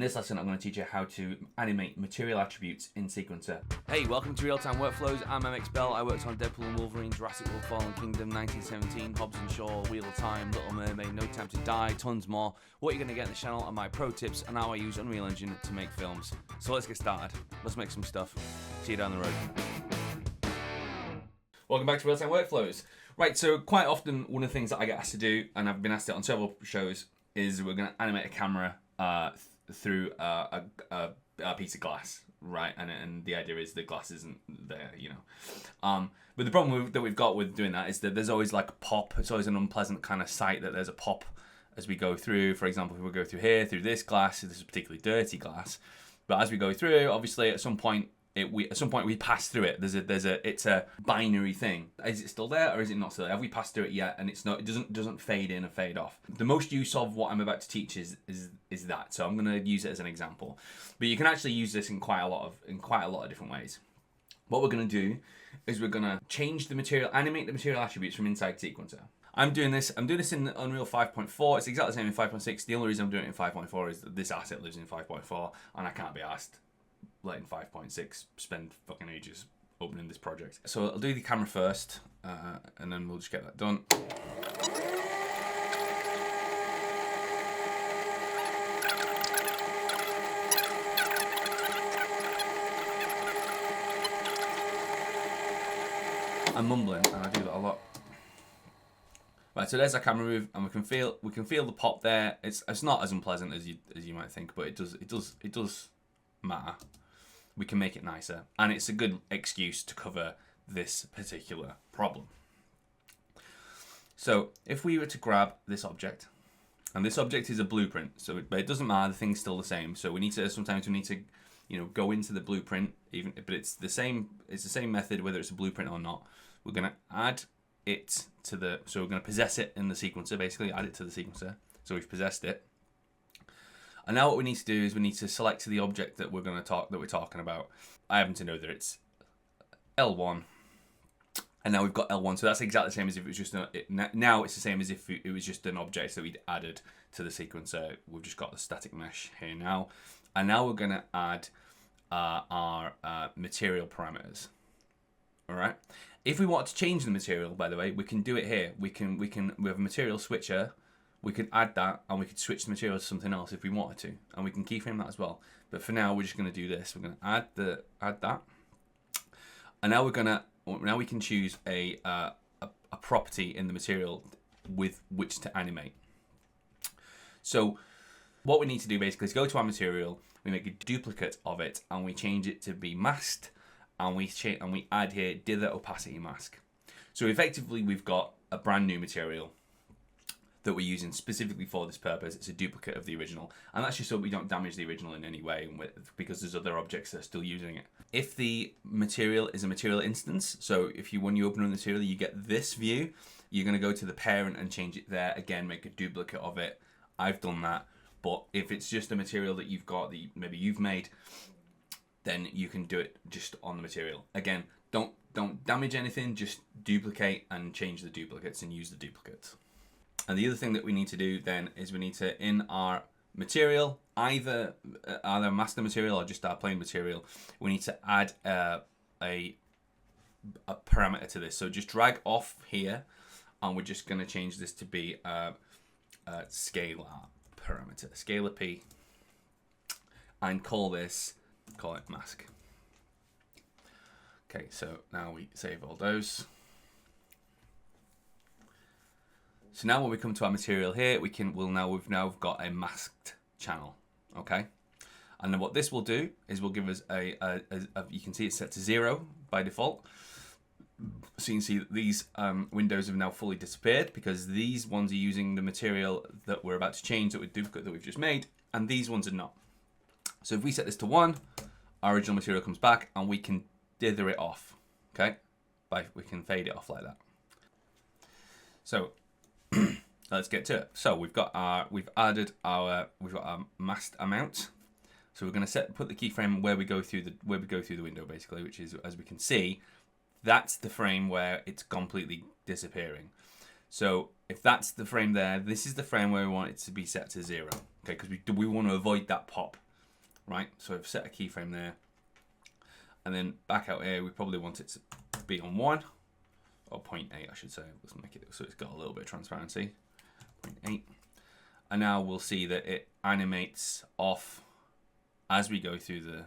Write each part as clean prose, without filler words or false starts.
this lesson, I'm going to teach you how to animate material attributes in Sequencer. Hey, welcome to Realtime Workflows. I'm MX Bell. I worked on Deadpool and Wolverine, Jurassic World Fallen Kingdom, 1917, Hobbs and Shaw, Wheel of Time, Little Mermaid, No Time to Die, tons more. What you're going to get on the channel are my pro tips and how I use Unreal Engine to make films. So let's get started. Let's make some stuff. See you down the road. Welcome back to Realtime Workflows. Right, so quite often one of the things that I get asked to do, and I've been asked it on several shows, is we're going to animate a camera through a piece of glass, right? And the idea is the glass isn't there, you know. But the problem that we've got with doing that is that there's always like a pop. It's always an unpleasant kind of sight that there's a pop as we go through. For example, if we go through here, through this glass, this is a particularly dirty glass. But as we go through, obviously at some point we pass through it. It's a binary thing. Is it still there or is it not still there? Have we passed through it yet? And it's not. It doesn't fade in and fade off. The most use of what I'm about to teach is that. So I'm going to use it as an example. But you can actually use this in quite a lot of different ways. What we're going to do is we're going to change the material, animate the material attributes from inside Sequencer. I'm doing this in Unreal 5.4. It's exactly the same in 5.6. The only reason I'm doing it in 5.4 is that this asset lives in 5.4 and I can't be asked letting 5.6 spend fucking ages opening this project. So I'll do the camera first, and then we'll just get that done. I'm mumbling, and I do that a lot. Right, so there's our camera move, and we can feel the pop there. It's not as unpleasant as you might think, but it does matter. We can make it nicer, and it's a good excuse to cover this particular problem. So if we were to grab this object, and this object is a blueprint, but it doesn't matter, the thing's still the same. So sometimes we need to, go into the blueprint, but it's the same method whether it's a blueprint or not. We're gonna add it so we're gonna possess it in the sequencer, basically add it to the sequencer. So we've possessed it. And now what we need to do is we need to select the object that we're talking about. I happen to know that it's L1, and now we've got L1. So that's exactly the same as if it was just now it's the same as if it was just an object that we'd added to the sequencer. We've just got the static mesh here now, and now we're gonna add our material parameters. All right. If we want to change the material, by the way, we can do it here. We have a material switcher. We could add that, and we could switch the material to something else if we wanted to, and we can keyframe that as well. But for now, we're just going to do this. We're going to add that, and now we can choose a property in the material with which to animate. So what we need to do basically is go to our material, we make a duplicate of it, and we change it to be masked, and we add here Dithered Opacity mask. So effectively, we've got a brand new material that we're using specifically for this purpose. It's a duplicate of the original, and that's just so we don't damage the original in any way, because there's other objects that are still using it. If the material is a material instance, so when you open the material, you get this view, you're going to go to the parent and change it there. Again, make a duplicate of it. I've done that, but if it's just a material that you've got, that maybe you've made, then you can do it just on the material. Again, don't damage anything, just duplicate and change the duplicates and use the duplicates. And the other thing that we need to do then is we need to, in our material, either master material or just our plain material, we need to add a parameter to this. So just drag off here, and we're just going to change this to be a scalar parameter, scalar p, and call it mask. Okay, so now we save all those. So now when we come to our material here, we've now got a masked channel, okay? And then what this will do is will give us you can see it's set to 0 by default. So you can see that these windows have now fully disappeared because these ones are using the material that we're about to change, that we've just made, and these ones are not. So if we set this to 1, our original material comes back, and we can dither it off, okay? We can fade it off like that. So let's get to it. So we've got our masked amount. So we're going to put the keyframe where we go through the window, basically, which is, as we can see, that's the frame where it's completely disappearing. So if that's the frame there, this is the frame where we want it to be set to 0. Okay, because we want to avoid that pop. right? So I've set a keyframe there. And then back out here, we probably want it to be on 1, or 0.8, I should say. Let's make it so it's got a little bit of transparency. 0.8. And now we'll see that it animates off as we go through the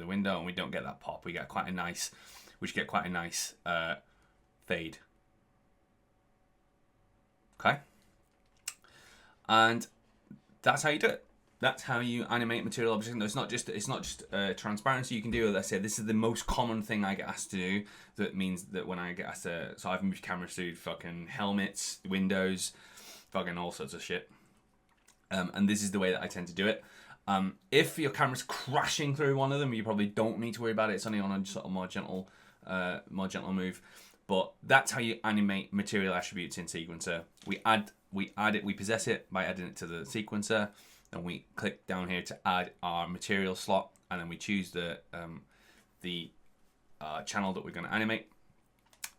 window, and we don't get that pop. We get quite a nice fade. Okay, and that's how you do it. That's how you animate material objects. No, it's not just transparency. You can do, as I said, this is the most common thing I get asked to do. That means that when I get asked to, so I've moved cameras through fucking helmets, windows, fucking all sorts of shit. And this is the way that I tend to do it. If your camera's crashing through one of them, you probably don't need to worry about it. It's only on a sort of more gentle move. But that's how you animate material attributes in Sequencer. We possess it by adding it to the sequencer. And we click down here to add our material slot, and then we choose the channel that we're going to animate,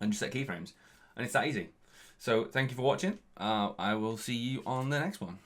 and just set keyframes, and it's that easy. So thank you for watching. I will see you on the next one.